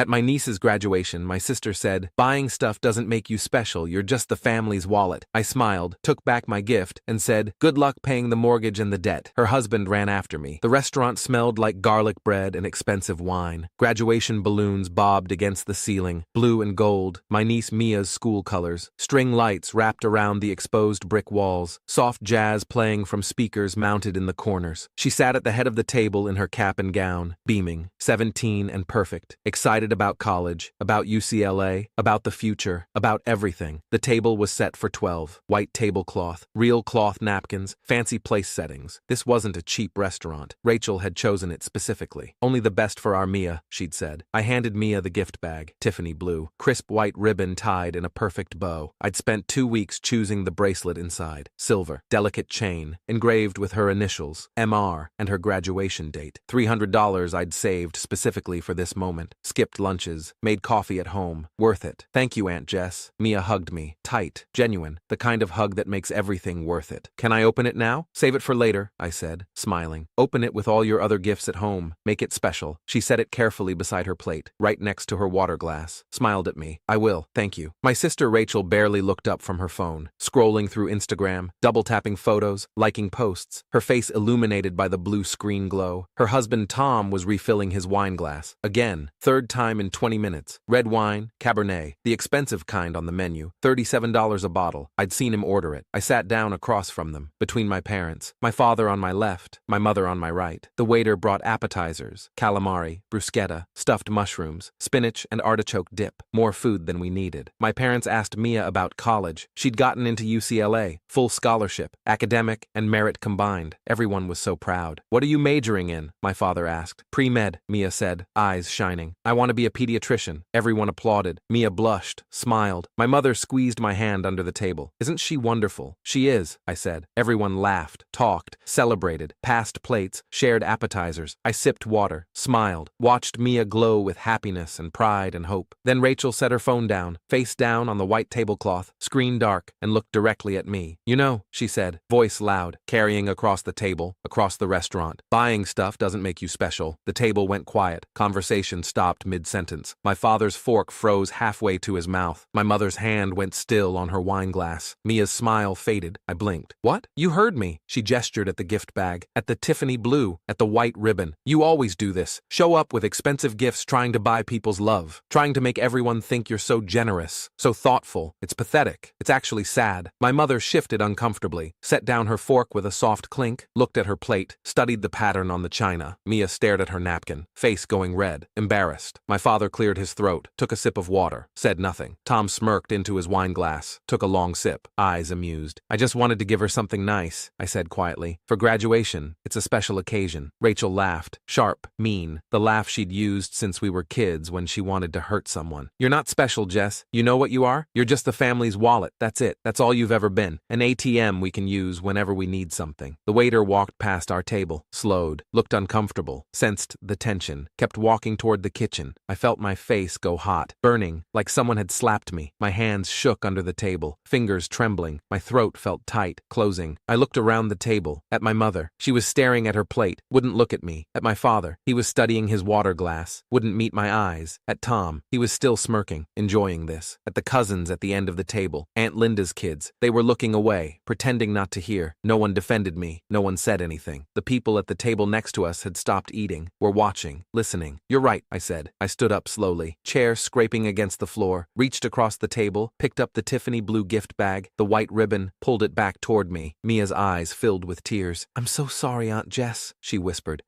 At my niece's graduation, my sister said, "Buying stuff doesn't make you special, you're just the family's wallet." I smiled, took back my gift, and said, "Good luck paying the mortgage and the debt." Her husband ran after me. The restaurant smelled like garlic bread and expensive wine. Graduation balloons bobbed against the ceiling, blue and gold, my niece Mia's school colors. String lights wrapped around the exposed brick walls, soft jazz playing from speakers mounted in the corners. She sat at the head of the table in her cap and gown, beaming, 17 and perfect, excited about college, about UCLA, about the future, about everything. The table was set for 12. White tablecloth, real cloth napkins, fancy place settings. This wasn't a cheap restaurant. Rachel had chosen it specifically. Only the best for our Mia, she'd said. I handed Mia the gift bag, Tiffany blue, crisp white ribbon tied in a perfect bow. I'd spent 2 weeks choosing the bracelet inside. Silver, delicate chain, engraved with her initials, MR, and her graduation date. $300 I'd saved specifically for this moment. Skipped lunches, made coffee at home. Worth it. Thank you, Aunt Jess. Mia hugged me. Tight, genuine, the kind of hug that makes everything worth it. Can I open it now? Save it for later, I said, smiling. Open it with all your other gifts at home. Make it special. She set it carefully beside her plate, right next to her water glass. Smiled at me. I will, thank you. My sister Rachel barely looked up from her phone, scrolling through Instagram, double-tapping photos, liking posts, her face illuminated by the blue screen glow. Her husband Tom was refilling his wine glass. Again, third time in 20 minutes. Red wine, Cabernet, the expensive kind on the menu, $37 a bottle. I'd seen him order it. I sat down across from them, between my parents, my father on my left, my mother on my right. The waiter brought appetizers, calamari, bruschetta, stuffed mushrooms, spinach and artichoke dip, more food than we needed. My parents asked Mia about college. She'd gotten into UCLA, full scholarship, academic and merit combined. Everyone was so proud. What are you majoring in? My father asked. Pre-med, Mia said, eyes shining. I want to be a pediatrician. Everyone applauded. Mia blushed, smiled. My mother squeezed my hand under the table. Isn't she wonderful? She is, I said. Everyone laughed, talked, celebrated, passed plates, shared appetizers. I sipped water, smiled, watched Mia glow with happiness and pride and hope. Then Rachel set her phone down, face down on the white tablecloth, screen dark, and looked directly at me. You know, she said, voice loud, carrying across the table, across the restaurant. Buying stuff doesn't make you special. The table went quiet. Conversation stopped mid-sentence. My father's fork froze halfway to his mouth. My mother's hand went still on her wine glass. Mia's smile faded. I blinked. What? You heard me. She gestured at the gift bag, at the Tiffany blue, at the white ribbon. You always do this. Show up with expensive gifts trying to buy people's love, trying to make everyone think you're so generous, so thoughtful. It's pathetic. It's actually sad. My mother shifted uncomfortably, set down her fork with a soft clink, looked at her plate, studied the pattern on the china. Mia stared at her napkin, face going red, embarrassed. My father cleared his throat, took a sip of water, said nothing. Tom smirked into his wine glass, took a long sip, eyes amused. I just wanted to give her something nice, I said quietly. For graduation, it's a special occasion. Rachel laughed, sharp, mean, the laugh she'd used since we were kids when she wanted to hurt someone. You're not special, Jess. You know what you are? You're just the family's wallet. That's it. That's all you've ever been. An ATM we can use whenever we need something. The waiter walked past our table, slowed, looked uncomfortable, sensed the tension, kept walking toward the kitchen. I felt my face go hot, burning, like someone had slapped me. My hands shook under the table, fingers trembling. My throat felt tight, closing. I looked around the table, at my mother. She was staring at her plate, wouldn't look at me. At my father. He was studying his water glass, wouldn't meet my eyes. At Tom. He was still smirking, enjoying this. At the cousins at the end of the table, Aunt Linda's kids. They were looking away, pretending not to hear. No one defended me. No one said anything. The people at the table next to us had stopped eating, were watching, listening. You're right, I said. I stood up slowly, chair scraping against the floor, reached across the table, picked up the Tiffany blue gift bag, the white ribbon, pulled it back toward me. Mia's eyes filled with tears. I'm so sorry, Aunt Jess, she whispered.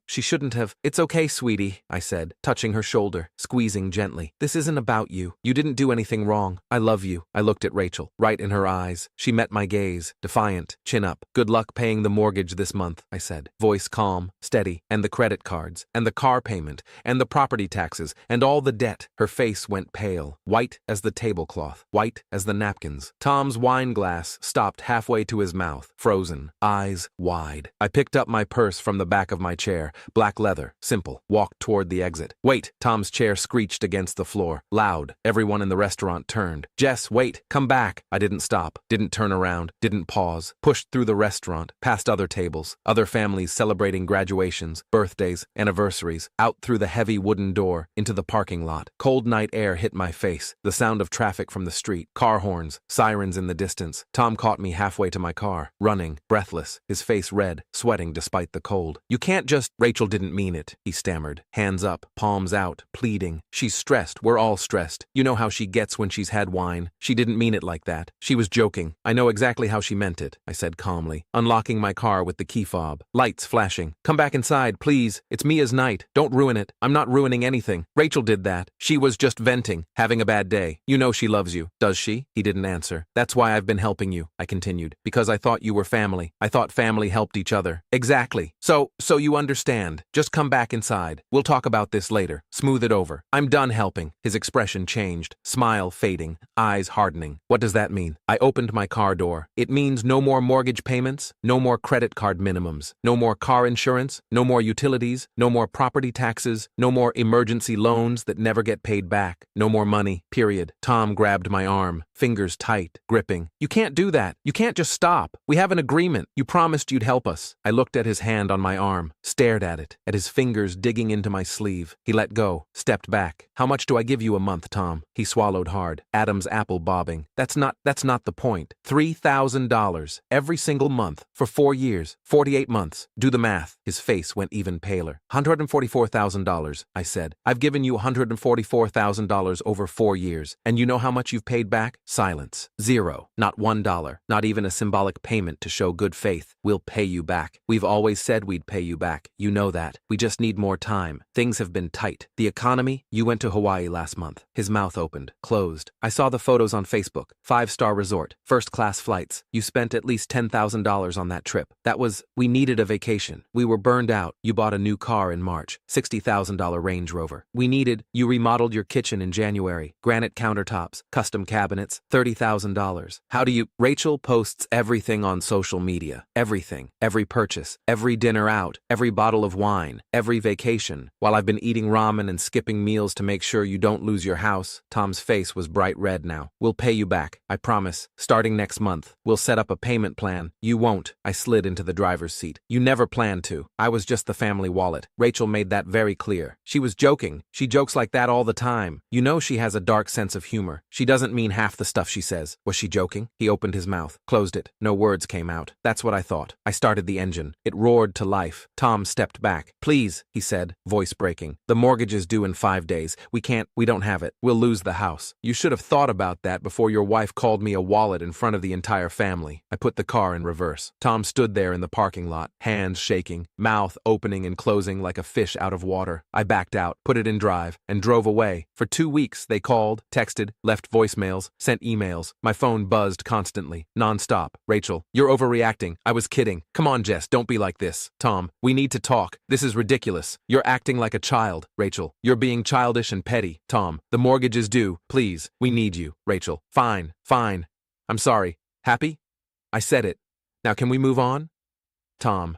She shouldn't have. It's okay, sweetie, I said, touching her shoulder, squeezing gently. This isn't about you. You didn't do anything wrong. I love you. I looked at Rachel, right in her eyes. She met my gaze, defiant, chin up. Good luck paying the mortgage this month, I said, voice calm, steady, and the credit cards, and the car payment, and the property taxes, and all the debt. Her face went pale, white as the tablecloth, white as the napkins. Tom's wine glass stopped halfway to his mouth, frozen, eyes wide. I picked up my purse from the back of my chair, black leather, simple, walked toward the exit. Wait! Tom's chair screeched against the floor, loud. Everyone in the restaurant turned. Jess, wait! Come back! I didn't stop, didn't turn around, didn't pause, pushed through the restaurant, past other tables, other families celebrating graduations, birthdays, anniversaries, out through the heavy wooden door, into the parking lot. Cold night air hit my face, the sound of traffic from the street, car horns, sirens in the distance. Tom caught me halfway to my car, running, breathless, his face red, sweating despite the cold. "You can't just—" "Rachel didn't mean it," he stammered. Hands up, palms out, pleading. "She's stressed. We're all stressed. You know how she gets when she's had wine. She didn't mean it like that. She was joking. I know exactly how she meant it," I said calmly, unlocking my car with the key fob. Lights flashing. "Come back inside, please. It's Mia's night. Don't ruin it. I'm not ruining anything. Rachel did that. She was just venting, having a bad day. You know she loves you. Does she?" He didn't answer. "That's why I've been helping you," I continued. "Because I thought you were family. I thought family helped each other." "Exactly. So you understand. Just come back inside. We'll talk about this later. Smooth it over. I'm done helping." His expression changed, smile fading, eyes hardening. "What does that mean?" I opened my car door. "It means no more mortgage payments, no more credit card minimums, no more car insurance, no more utilities, no more property taxes, no more emergency loans that never get paid back, no more money, period." Tom grabbed my arm, fingers tight, gripping. "You can't do that. You can't just stop. We have an agreement. You promised you'd help us." I looked at his hand on my arm, stared at it, at his fingers digging into my sleeve. He let go, stepped back. "How much do I give you a month, Tom?" He swallowed hard, Adam's apple bobbing. That's not the point. $3,000 every single month for 4 years, 48 months. Do the math." His face went even paler. $144,000, I said. "I've given you $144,000 over 4 years, and you know how much you've paid back?" Silence. "Zero. Not $1. Not even a symbolic payment to show good faith. We'll pay you back. We've always said we'd pay you back. You know that. We just need more time. Things have been tight. The economy—" "You went to Hawaii last month." His mouth opened, closed. "I saw the photos on Facebook. 5-star resort, first-class flights. You spent at least $10,000 on that trip. We needed a vacation. We were burned out. You bought a new car in March, $60,000 Range Rover. You remodeled your kitchen in January, granite countertops, custom cabinets, $30,000. How do you—" Rachel posts everything on social media. Everything. Every purchase, every dinner out, every bottle of wine, every vacation. While I've been eating ramen and skipping meals to make sure you don't lose your house. Tom's face was bright red now. "We'll pay you back. I promise. Starting next month. We'll set up a payment plan." "You won't." I slid into the driver's seat. "You never planned to. I was just the family wallet." Rachel made that very clear. She was joking. She jokes like that all the time. You know she has a dark sense of humor. She doesn't mean half the stuff she says. Was she joking? He opened his mouth, closed it. No words came out. That's what I thought. I started the engine. It roared to life. Tom stepped back. "Please," he said, voice breaking. "The mortgage is due in 5 days. We don't have it. We'll lose the house. You should have thought about that before your wife called me a wallet in front of the entire family." I put the car in reverse. Tom stood there in the parking lot, hands shaking, mouth opening and closing like a fish out of water. I backed out, put it in drive, and drove away. For 2 weeks, they called, texted, left voicemails, sent emails. My phone buzzed constantly, non-stop. "Rachel, you're overreacting. I was kidding. Come on, Jess, don't be like this." "Tom, we need to talk. This is ridiculous. You're acting like a child." "Rachel, you're being childish and petty." "Tom, the mortgage is due. Please, we need you." "Rachel, fine. I'm sorry. Happy?" I said it. "Now can we move on?" "Tom,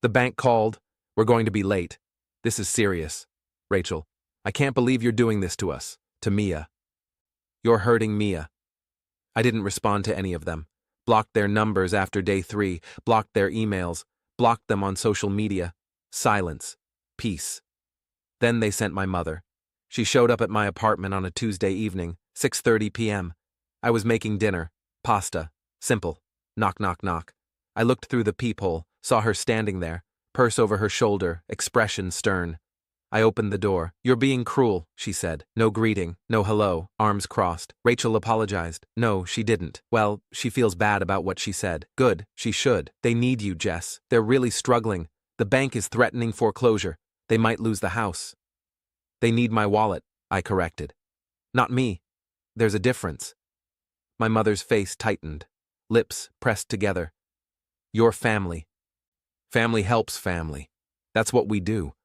the bank called. We're going to be late. This is serious." "Rachel, I can't believe you're doing this to us. To Mia. You're hurting Mia." I didn't respond to any of them. Blocked their numbers after day 3, blocked their emails, blocked them on social media. Silence. Peace. Then they sent my mother. She showed up at my apartment on a Tuesday evening, 6:30 p.m. I was making dinner. Pasta. Simple. Knock, knock, knock. I looked through the peephole, saw her standing there, purse over her shoulder, expression stern. I opened the door. "You're being cruel," she said. No greeting, no hello, arms crossed. Rachel apologized. No, she didn't. Well, she feels bad about what she said. Good, she should. They need you, Jess. They're really struggling. The bank is threatening foreclosure. They might lose the house. "They need my wallet," I corrected. "Not me. There's a difference." My mother's face tightened, lips pressed together. "Your family. Family helps family. That's what we do.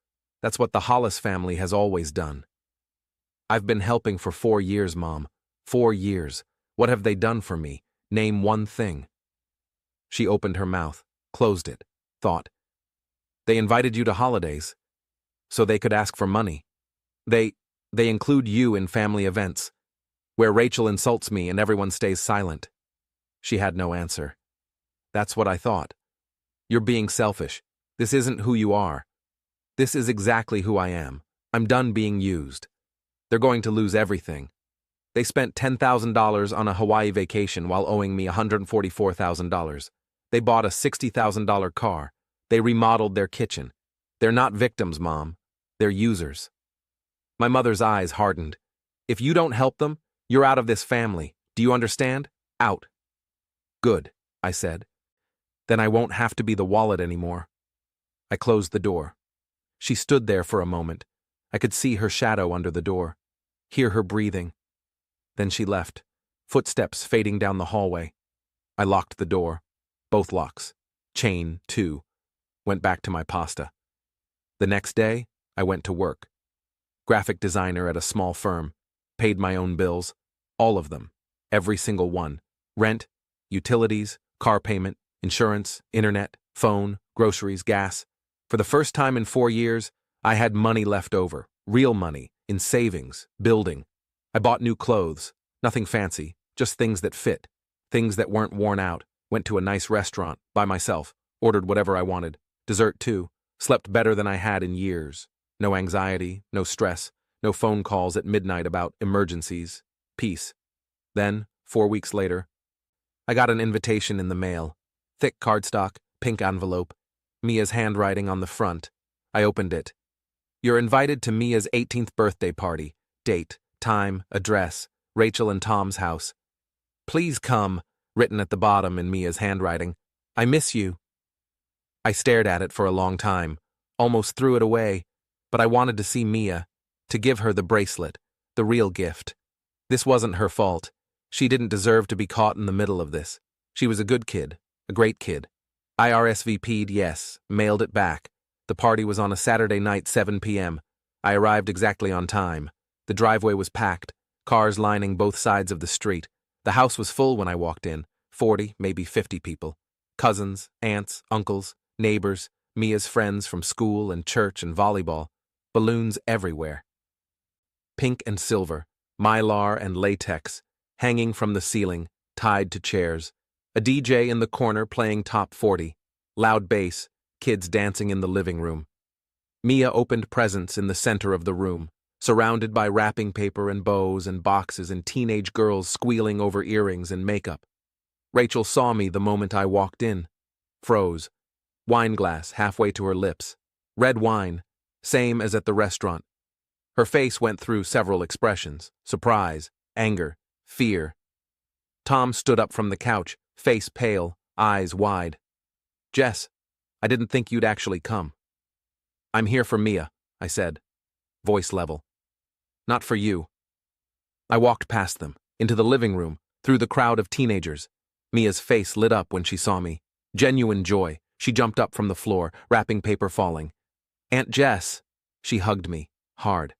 That's what the Hollis family has always done." "I've been helping for 4 years, Mom. 4 years. What have they done for me? Name one thing." She opened her mouth, closed it, thought. "They invited you to holidays, so they could ask for money. They include you in family events, where Rachel insults me and everyone stays silent." She had no answer. "That's what I thought. You're being selfish. This isn't who you are. This is exactly who I am. I'm done being used. They're going to lose everything. They spent $10,000 on a Hawaii vacation while owing me $144,000. They bought a $60,000 car. They remodeled their kitchen. They're not victims, Mom. They're users. My mother's eyes hardened. If you don't help them, you're out of this family. Do you understand? Out. Good, I said. Then I won't have to be the wallet anymore. I closed the door. She stood there for a moment. I could see her shadow under the door, hear her breathing. Then she left, footsteps fading down the hallway. I locked the door, both locks, chain, too, went back to my pasta. The next day, I went to work. Graphic designer at a small firm, paid my own bills, all of them, every single one. Rent, utilities, car payment, insurance, internet, phone, groceries, gas. For the first time in 4 years, I had money left over, real money, in savings, building. I bought new clothes, nothing fancy, just things that fit, things that weren't worn out, went to a nice restaurant, by myself, ordered whatever I wanted, dessert too, slept better than I had in years. No anxiety, no stress, no phone calls at midnight about emergencies, peace. Then, 4 weeks later, I got an invitation in the mail, thick cardstock, pink envelope, Mia's handwriting on the front. I opened it. You're invited to Mia's 18th birthday party, date, time, address, Rachel and Tom's house. Please come, written at the bottom in Mia's handwriting. I miss you. I stared at it for a long time, almost threw it away, but I wanted to see Mia, to give her the bracelet, the real gift. This wasn't her fault. She didn't deserve to be caught in the middle of this. She was a good kid, a great kid. I RSVP'd yes, mailed it back. The party was on a Saturday night, 7 p.m. I arrived exactly on time. The driveway was packed, cars lining both sides of the street. The house was full when I walked in, 40, maybe 50 people. Cousins, aunts, uncles, neighbors, Mia's friends from school and church and volleyball. Balloons everywhere. Pink and silver, mylar and latex, hanging from the ceiling, tied to chairs. A DJ in the corner playing top 40. Loud bass, kids dancing in the living room. Mia opened presents in the center of the room, surrounded by wrapping paper and bows and boxes and teenage girls squealing over earrings and makeup. Rachel saw me the moment I walked in. Froze. Wine glass halfway to her lips. Red wine, same as at the restaurant. Her face went through several expressions: surprise, anger, fear. Tom stood up from the couch, face pale, eyes wide. Jess, I didn't think you'd actually come. I'm here for Mia, I said, voice level. Not for you. I walked past them, into the living room, through the crowd of teenagers. Mia's face lit up when she saw me. Genuine joy. She jumped up from the floor, wrapping paper falling. Aunt Jess. She hugged me, hard.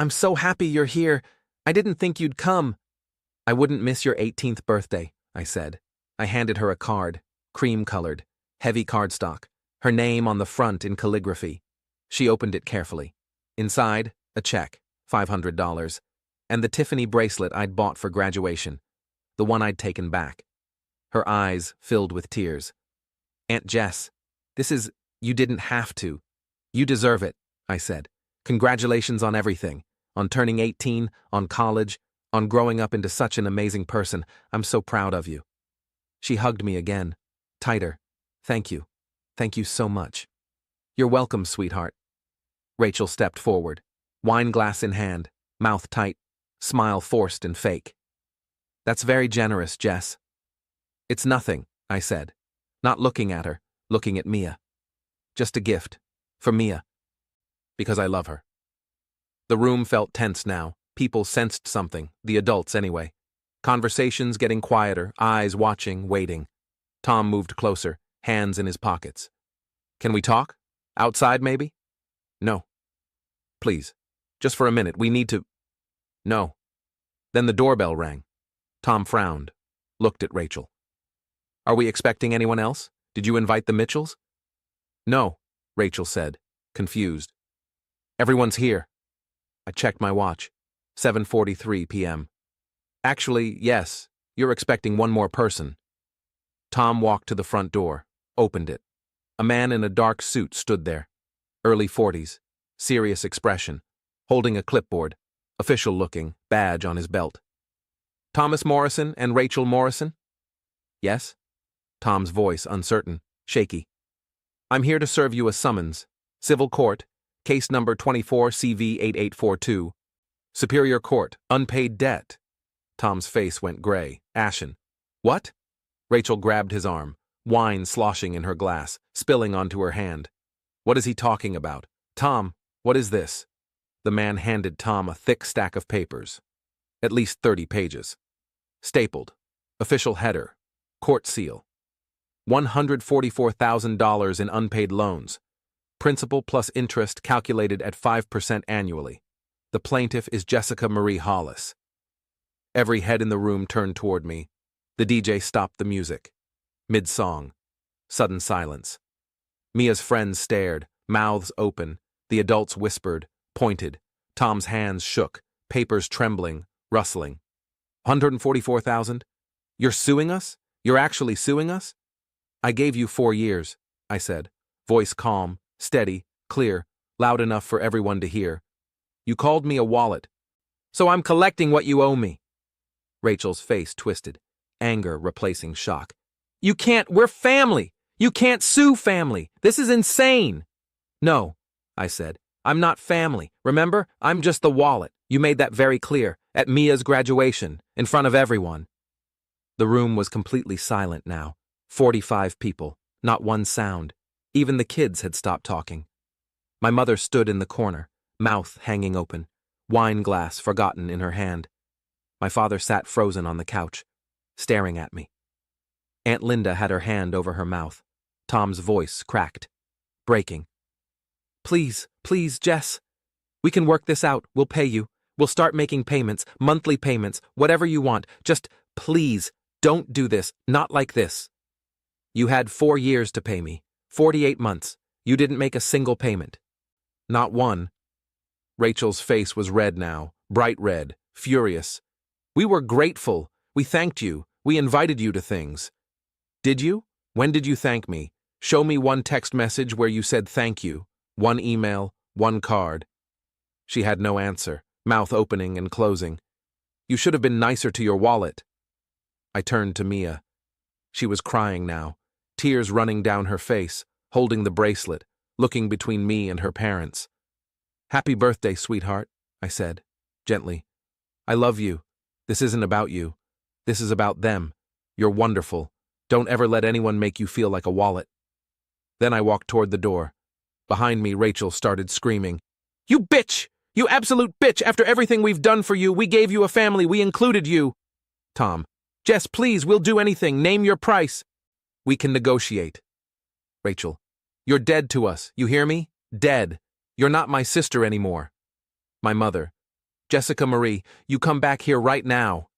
I'm so happy you're here. I didn't think you'd come. I wouldn't miss your 18th birthday, I said. I handed her a card, cream-colored, heavy cardstock, her name on the front in calligraphy. She opened it carefully. Inside, a check, $500, and the Tiffany bracelet I'd bought for graduation, the one I'd taken back. Her eyes filled with tears. Aunt Jess, you didn't have to. You deserve it, I said. Congratulations on everything, on turning 18, on college, on growing up into such an amazing person. I'm so proud of you. She hugged me again, tighter. Thank you. Thank you so much. You're welcome, sweetheart. Rachel stepped forward, wine glass in hand, mouth tight, smile forced and fake. That's very generous, Jess. It's nothing, I said, not looking at her, looking at Mia. Just a gift. For Mia. Because I love her. The room felt tense now. People sensed something, the adults anyway. Conversations getting quieter, eyes watching, waiting. Tom moved closer, hands in his pockets. Can we talk? Outside, maybe? No. Please. Just for a minute, we need to... No. Then the doorbell rang. Tom frowned, looked at Rachel. Are we expecting anyone else? Did you invite the Mitchells? No, Rachel said, confused. Everyone's here. I checked my watch. 7:43 p.m. Actually, yes, you're expecting one more person. Tom walked to the front door, opened it. A man in a dark suit stood there. Early 40s, serious expression, holding a clipboard, official-looking, badge on his belt. Thomas Morrison and Rachel Morrison? Yes? Tom's voice uncertain, shaky. I'm here to serve you a summons. Civil Court, case number 24CV8842. Superior Court, unpaid debt. Tom's face went gray, ashen. What? Rachel grabbed his arm, wine sloshing in her glass, spilling onto her hand. What is he talking about? Tom, what is this? The man handed Tom a thick stack of papers. At least 30 pages. Stapled. Official header. Court seal. $144,000 in unpaid loans. Principal plus interest calculated at 5% annually. The plaintiff is Jessica Marie Hollis. Every head in the room turned toward me. The DJ stopped the music. Mid-song. Sudden silence. Mia's friends stared, mouths open. The adults whispered, pointed. Tom's hands shook, papers trembling, rustling. 144,000? You're suing us? You're actually suing us? I gave you 4 years, I said, voice calm, steady, clear, loud enough for everyone to hear. You called me a wallet. So I'm collecting what you owe me. Rachel's face twisted, anger replacing shock. You can't, we're family. You can't sue family. This is insane. No, I said, I'm not family. Remember, I'm just the wallet. You made that very clear, at Mia's graduation, in front of everyone. The room was completely silent now. 45 people, not one sound. Even the kids had stopped talking. My mother stood in the corner, mouth hanging open, wine glass forgotten in her hand. My father sat frozen on the couch, staring at me. Aunt Linda had her hand over her mouth. Tom's voice cracked, breaking. Please, please, Jess. We can work this out. We'll pay you. We'll start making payments, monthly payments, whatever you want. Just, please, don't do this. Not like this. You had 4 years to pay me. 48 months. You didn't make a single payment. Not one. Rachel's face was red now, bright red, furious. We were grateful. We thanked you. We invited you to things. Did you? When did you thank me? Show me one text message where you said thank you. One email, one card. She had no answer, mouth opening and closing. You should have been nicer to your wallet. I turned to Mia. She was crying now, tears running down her face, holding the bracelet, looking between me and her parents. Happy birthday, sweetheart, I said, gently. I love you. This isn't about you. This is about them. You're wonderful. Don't ever let anyone make you feel like a wallet. Then I walked toward the door. Behind me, Rachel started screaming. You bitch! You absolute bitch! After everything we've done for you, we gave you a family, we included you. Tom. Jess, please, we'll do anything. Name your price. We can negotiate. Rachel. You're dead to us, you hear me? Dead. You're not my sister anymore. My mother. Jessica Marie, you come back here right now.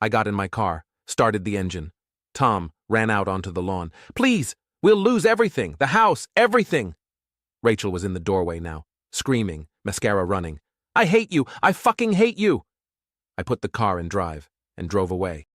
I got in my car, started the engine. Tom ran out onto the lawn. Please, we'll lose everything, the house, everything. Rachel was in the doorway now, screaming, mascara running. I hate you. I fucking hate you. I put the car in drive and drove away.